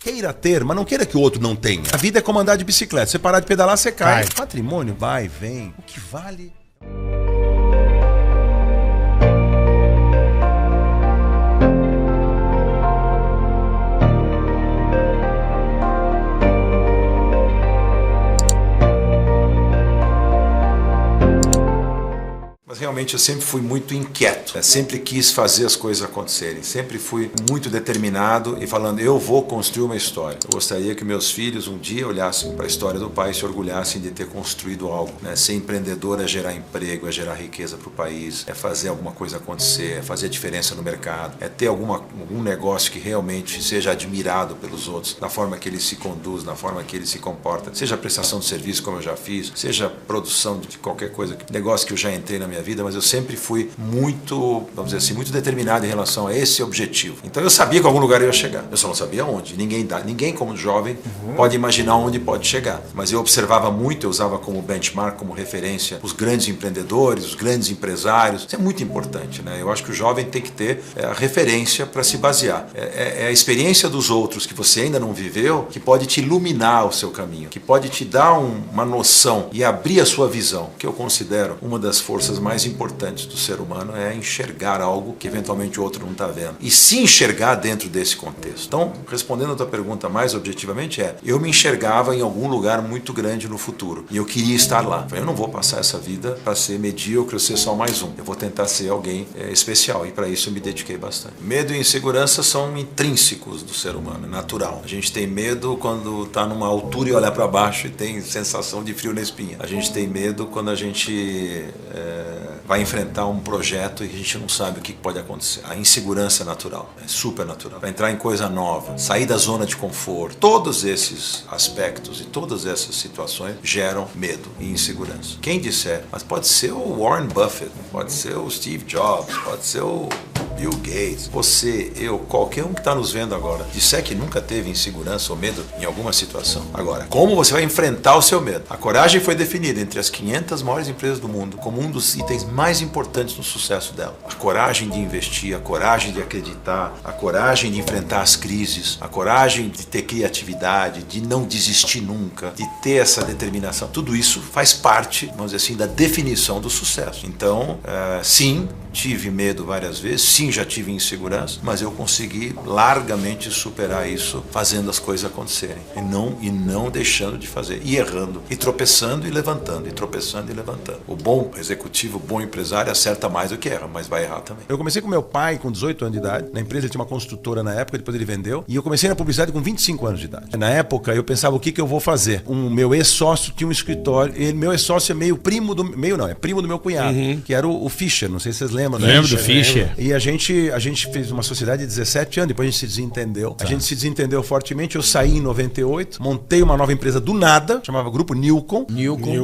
Queira ter, mas não queira que o outro não tenha. A vida é como andar de bicicleta. Você parar de pedalar, você cai. Patrimônio vai, vem. O que vale... Mas realmente eu sempre fui muito inquieto, sempre quis fazer as coisas acontecerem, sempre fui muito determinado e falando, eu vou construir uma história. Eu gostaria que meus filhos um dia olhassem para a história do pai e se orgulhassem de ter construído algo. Ser empreendedor é gerar emprego, é gerar riqueza para o país, é fazer alguma coisa acontecer, é fazer a diferença no mercado, é ter algum negócio que realmente seja admirado pelos outros, na forma que ele se conduz, na forma que ele se comporta, seja prestação de serviço como eu já fiz, seja produção de qualquer coisa, negócio que eu já entrei na minha vida, mas eu sempre fui muito, vamos dizer assim, muito determinado em relação a esse objetivo. Então eu sabia que algum lugar eu ia chegar, eu só não sabia onde. Ninguém como jovem pode imaginar onde pode chegar, mas eu observava muito, eu usava como benchmark, como referência os grandes empreendedores, os grandes empresários. Isso é muito importante, né? Eu acho que o jovem tem que ter a referência para se basear. É a experiência dos outros que você ainda não viveu que pode te iluminar o seu caminho, que pode te dar uma noção e abrir a sua visão, que eu considero uma das forças mais importantes do ser humano é enxergar algo que eventualmente o outro não está vendo e se enxergar dentro desse contexto. Então, respondendo a tua pergunta mais objetivamente eu me enxergava em algum lugar muito grande no futuro e eu queria estar lá. Eu não vou passar essa vida para ser medíocre ou ser só mais um. Eu vou tentar ser alguém especial e para isso eu me dediquei bastante. Medo e insegurança são intrínsecos do ser humano, é natural. A gente tem medo quando está numa altura e olhar para baixo e tem sensação de frio na espinha. A gente tem medo quando a gente vai enfrentar um projeto e a gente não sabe o que pode acontecer. A insegurança é natural, é super natural. Para entrar em coisa nova, sair da zona de conforto, todos esses aspectos e todas essas situações geram medo e insegurança. Quem disser, mas pode ser o Warren Buffett, pode ser o Steve Jobs, pode ser o Bill Gates, você, eu, qualquer um que está nos vendo agora, disser que nunca teve insegurança ou medo em alguma situação. Agora, como você vai enfrentar o seu medo? A coragem foi definida entre as 500 maiores empresas do mundo como um dos itens mais importantes no sucesso dela. A coragem de investir, a coragem de acreditar, a coragem de enfrentar as crises, a coragem de ter criatividade, de não desistir nunca, de ter essa determinação. Tudo isso faz parte, vamos dizer assim, da definição do sucesso. Então, sim, tive medo várias vezes, sim, já tive insegurança, mas eu consegui largamente superar isso fazendo as coisas acontecerem e não deixando de fazer, e errando, e tropeçando e levantando, e tropeçando e levantando. O bom executivo, o bom empresário acerta mais do que erra, mas vai errar também. Eu comecei com meu pai com 18 anos de idade, na empresa ele tinha uma construtora na época, depois ele vendeu, e eu comecei na publicidade com 25 anos de idade. Na época eu pensava o que eu vou fazer. O meu ex-sócio tinha um escritório, e meu ex-sócio é meio primo do, é primo do meu cunhado, que era o Fischer, não sei se vocês lembram. Lembro do Fischer. E a gente fez uma sociedade de 17 anos, depois a gente se desentendeu. A gente se desentendeu fortemente, eu saí em 98, montei uma nova empresa do nada, chamava Grupo Nilcon.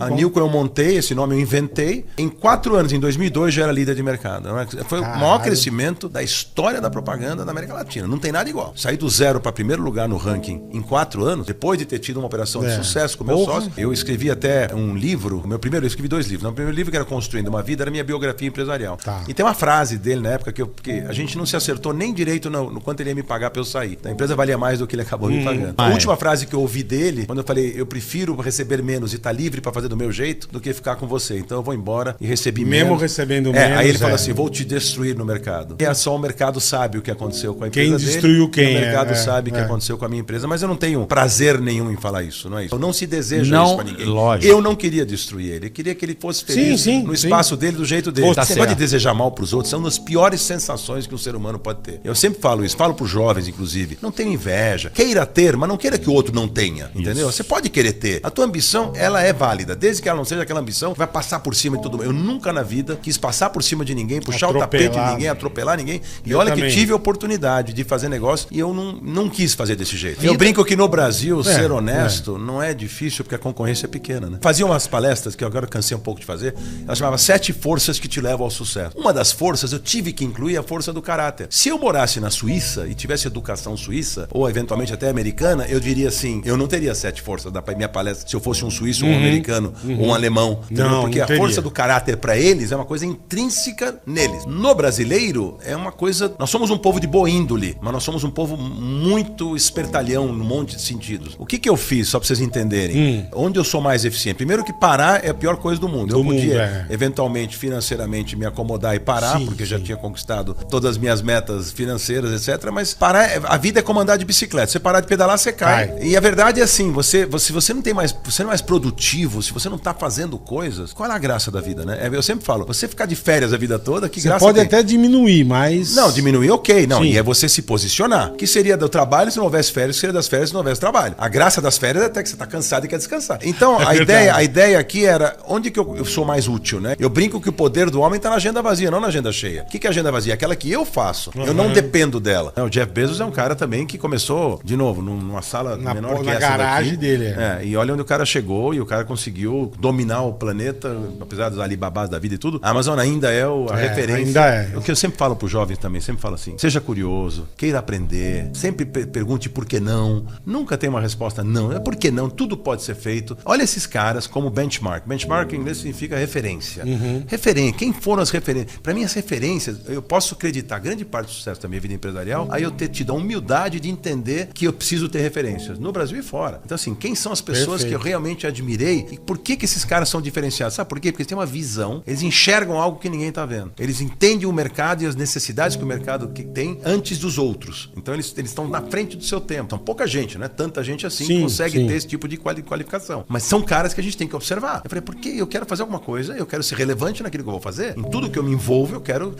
A Nilcon eu montei, esse nome eu inventei. Em 4 anos, em 2002, já era líder de mercado. Foi o maior crescimento da história da propaganda da América Latina. Não tem nada igual. Saí do 0 para primeiro lugar no ranking em 4 anos, depois de ter tido uma operação de sucesso com o meu sócio. Eu escrevi até um livro, eu escrevi 2 livros. O primeiro livro, que era Construindo uma Vida, era minha biografia empresarial. E tem uma frase dele na época que a gente não se acertou nem direito no quanto ele ia me pagar para eu sair. A empresa valia mais do que ele acabou me pagando. A última frase que eu ouvi dele, quando eu falei, eu prefiro receber menos e estar livre para fazer do meu jeito do que ficar com você. Então eu vou embora e recebi menos. Mesmo recebendo menos. Aí ele falou assim, vou te destruir no mercado. E só o mercado sabe o que aconteceu com a empresa dele. Quem destruiu quem? O mercado sabe o que aconteceu com a minha empresa, mas eu não tenho prazer nenhum em falar isso, não é isso? Eu não se deseja isso para ninguém. Lógico. Eu não queria destruir ele. Eu queria que ele fosse feliz no espaço dele, do jeito dele. Você pode desejar mal para os outros, são uma das piores sensações que um ser humano pode ter. Eu sempre falo isso, falo para os jovens, inclusive. Não tenha inveja. Queira ter, mas não queira que o outro não tenha. Entendeu? Você pode querer ter. A tua ambição, ela é válida. Desde que ela não seja aquela ambição que vai passar por cima de todo mundo. Eu nunca na vida quis passar por cima de ninguém, puxar o tapete de ninguém, atropelar ninguém. E olha que tive a oportunidade de fazer negócio e eu não quis fazer desse jeito. Eu brinco que no Brasil, ser honesto não é difícil porque a concorrência é pequena, né? Fazia umas palestras que eu agora cansei um pouco de fazer. Ela chamava 7 forças que te levam ao sucesso. uma das forças eu tive que incluir a força do caráter. Se eu morasse na Suíça e tivesse educação suíça, ou eventualmente até americana, eu diria assim, eu não teria 7 forças da minha palestra se eu fosse um suíço, ou um americano, ou um alemão. Não, porque não a força do caráter para eles é uma coisa intrínseca neles. No brasileiro, é uma coisa... Nós somos um povo de boa índole, mas nós somos um povo muito espertalhão num monte de sentidos. O que eu fiz, só para vocês entenderem? Onde eu sou mais eficiente? Primeiro que parar é a pior coisa do mundo. Eu podia, eventualmente, financeiramente, me acomodar e parar, porque eu já tinha conquistado todas as minhas metas financeiras, etc. Mas parar, a vida é como andar de bicicleta. Você parar de pedalar, você cai. E a verdade é assim, se você não tem mais, você não é mais produtivo, se você não tá fazendo coisas, qual é a graça da vida, né? Eu sempre falo, você ficar de férias a vida toda, que graça tem? Você pode até diminuir, mas... Não, diminuir, ok. Não, e é você se posicionar. Que seria do trabalho se não houvesse férias, que seria das férias se não houvesse trabalho. A graça das férias é até que você tá cansado e quer descansar. Então, a ideia aqui era, onde que eu sou mais útil, né? Eu brinco que o poder do homem tá na agenda vazia, não na agenda cheia. O que é agenda vazia? Aquela que eu faço. Eu não dependo dela. O Jeff Bezos é um cara também que começou, de novo, numa sala menor que essa garagem daqui. Dele. E olha onde o cara chegou e o cara conseguiu dominar o planeta, apesar dos Alibabás da vida e tudo. A Amazon ainda é a referência. Ainda é. O que eu sempre falo pros jovens também, sempre falo assim, seja curioso, queira aprender, sempre pergunte por que não. Nunca tem uma resposta não. É por que não, tudo pode ser feito. Olha esses caras como benchmark. Benchmark em inglês significa referência. Referência. Quem foram as referências? Para mim, as referências, eu posso acreditar grande parte do sucesso da minha vida empresarial, aí eu ter tido a humildade de entender que eu preciso ter referências, no Brasil e fora. Então assim, quem são as pessoas que eu realmente admirei e por que esses caras são diferenciados? Sabe por quê? Porque eles têm uma visão, eles enxergam algo que ninguém tá vendo. Eles entendem o mercado e as necessidades que o mercado tem antes dos outros. Então eles estão na frente do seu tempo. Então pouca gente, né? Tanta gente assim que consegue ter esse tipo de qualificação. Mas são caras que a gente tem que observar. Eu falei, porque eu quero fazer alguma coisa, eu quero ser relevante naquilo que eu vou fazer. Em tudo que eu me envolvo, eu quero...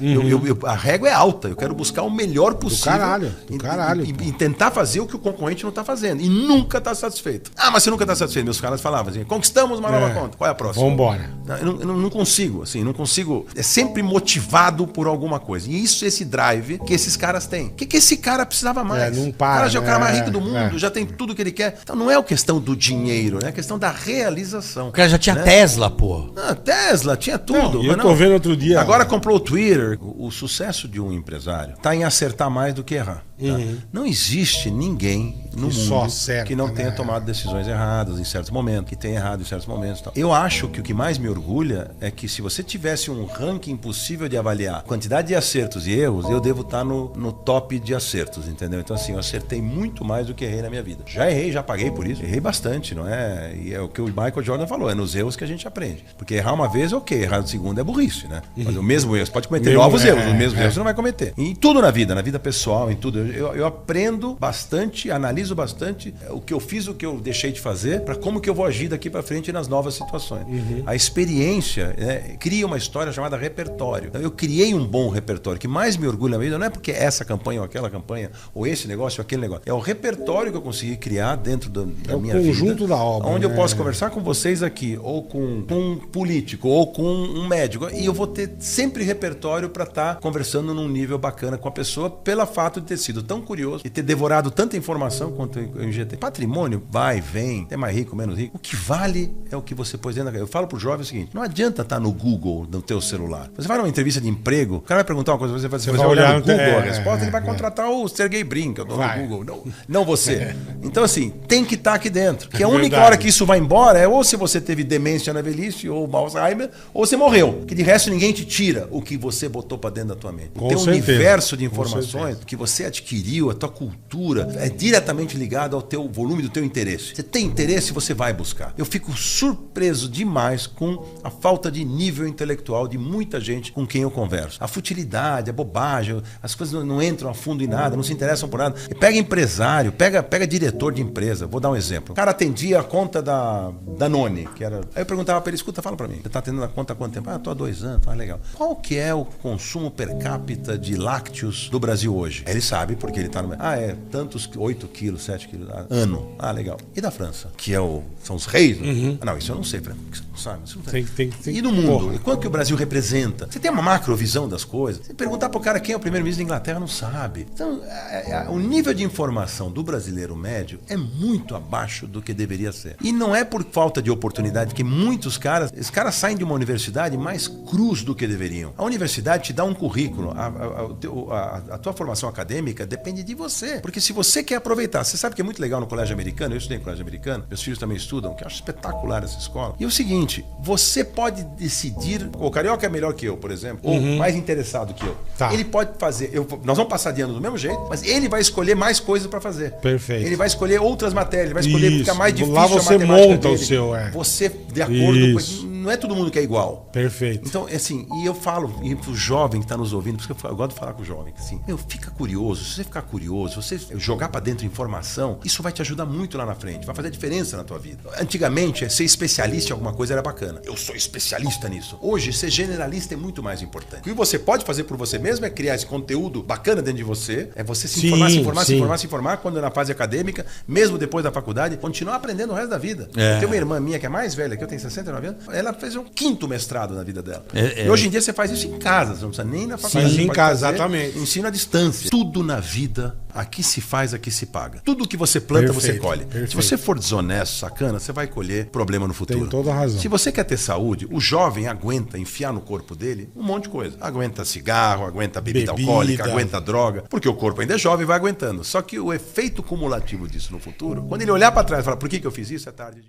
a régua é alta. Eu quero buscar o melhor possível. Do caralho. E tentar fazer o que o concorrente não tá fazendo. E nunca tá satisfeito. Ah, mas você nunca tá satisfeito. Meus caras falavam assim, conquistamos uma nova conta. Qual é a próxima? Vambora. Eu não consigo, assim, não consigo. É sempre motivado por alguma coisa. E isso, esse drive que esses caras têm. O que esse cara precisava mais? Não para. O cara já é o cara mais rico do mundo, já tem tudo que ele quer. Então não é a questão do dinheiro, é a questão da realização. O cara já tinha Tesla, pô. Tesla, tinha tudo. Eu tô vendo outro dia. Agora comprou o Twitter. O sucesso de um empresário tá em acertar mais do que errar. Tá? Não existe ninguém no mundo que não tenha tomado decisões erradas em certos momentos, que tenha errado em certos momentos. Tal. Eu acho que o que mais me orgulha é que se você tivesse um ranking possível de avaliar a quantidade de acertos e erros, eu devo estar no top de acertos, entendeu? Então assim, eu acertei muito mais do que errei na minha vida. Já errei, já paguei por isso. Errei bastante, não é? E é o que o Michael Jordan falou, é nos erros que a gente aprende. Porque errar uma vez é ok, errar a segunda é burrice, né? Mas o mesmo erro, você pode cometer novos erros, os mesmos erros você não vai cometer. Em tudo na vida pessoal, em tudo. Eu aprendo bastante, analiso bastante o que eu fiz, o que eu deixei de fazer, para como que eu vou agir daqui para frente nas novas situações. A experiência cria uma história chamada repertório. Então, eu criei um bom repertório. O que mais me orgulha na vida não é porque essa campanha ou aquela campanha, ou esse negócio ou aquele negócio. É o repertório que eu consegui criar dentro da minha vida. É o conjunto da obra. Onde eu posso conversar com vocês aqui, ou com um político, ou com um médico, e eu vou ter sempre repertório para estar conversando num nível bacana com a pessoa, pelo fato de ter sido tão curioso e ter devorado tanta informação quanto eu injetei. Patrimônio vai, vem, é mais rico, menos rico. O que vale é o que você pôs dentro da... Eu falo pro jovem o seguinte, não adianta estar no Google, no teu celular. Você vai numa entrevista de emprego, o cara vai perguntar uma coisa, você vai olhar no Google a resposta, ele vai contratar o Sergey Brin, que eu dou no Google, não você. Então assim, tem que estar aqui dentro. Porque a única hora que isso vai embora é ou se você teve demência na velhice, ou Alzheimer, ou você morreu. Que de resto ninguém te tira o que você botou pra dentro da tua mente. Tem um universo de informações que você adquiriu, a tua cultura, é diretamente ligado ao teu volume do teu interesse. Você tem interesse, você vai buscar. Eu fico surpreso demais com a falta de nível intelectual de muita gente com quem eu converso. A futilidade, a bobagem, as coisas não entram a fundo em nada, não se interessam por nada. Pega empresário, pega diretor de empresa. Vou dar um exemplo. O cara atendia a conta da Danone, que era... Aí eu perguntava pra ele, escuta, fala pra mim. Você tá atendendo a conta há quanto tempo? Tô há 2 anos, tá legal. Qual que é o consumo per capita de lácteos do Brasil hoje? Ele sabe, porque ele tá no... tantos 8 quilos quilos, 7 quilos, ano. Ah, legal. E da França? Que são os reis? Né? Não, isso eu não sei, Fran. Você não sabe. Você não tem. Tem. E no mundo? Porra. E quanto que o Brasil representa? Você tem uma macrovisão das coisas? Você perguntar pro cara quem é o primeiro-ministro da Inglaterra, não sabe. Então, o nível de informação do brasileiro médio é muito abaixo do que deveria ser. E não é por falta de oportunidade, porque muitos caras, esses caras saem de uma universidade mais cruz do que deveriam. A universidade te dá um currículo. A tua formação acadêmica depende de você. Porque se você quer aproveitar, você sabe que é muito legal no colégio americano, eu estudei em colégio americano, meus filhos também estudam, que eu acho espetacular essa escola. E é o seguinte, você pode decidir, o Carioca é melhor que eu, por exemplo, ou mais interessado que eu. Tá. Ele pode fazer, nós vamos passar de ano do mesmo jeito, mas ele vai escolher mais coisas para fazer. Perfeito. Ele vai escolher outras matérias, ele vai escolher Isso. ficar mais difícil Lá você a matemática monta dele. o seu, Você, de acordo Isso. com... Não é todo mundo que é igual. Perfeito. Então, assim, e eu falo, e pro jovem que tá nos ouvindo, porque eu gosto de falar com o jovem, assim, fica curioso. Se você ficar curioso, você jogar para dentro informação, isso vai te ajudar muito lá na frente, vai fazer a diferença na tua vida. Antigamente, ser especialista em alguma coisa era bacana. Eu sou especialista nisso. Hoje, ser generalista é muito mais importante. O que você pode fazer por você mesmo é criar esse conteúdo bacana dentro de você, é você se informar, quando na fase acadêmica, mesmo depois da faculdade, continuar aprendendo o resto da vida. Eu tenho uma irmã minha que é mais velha, que eu tenho 69 anos, ela fez um 5º mestrado na vida dela. E hoje em dia você faz isso em casa, você não precisa nem na faculdade. Sim, em pode casa, fazer exatamente. Ensino à distância. Tudo na vida, aqui se faz, aqui se paga. Tudo que você planta, você colhe. Perfeito. Se você for desonesto, sacana, você vai colher problema no futuro. Tem toda a razão. Se você quer ter saúde, o jovem aguenta enfiar no corpo dele um monte de coisa. Aguenta cigarro, aguenta bebida alcoólica, aguenta droga, porque o corpo ainda é jovem e vai aguentando. Só que o efeito cumulativo disso no futuro, quando ele olhar para trás e falar, por que eu fiz isso, é tarde.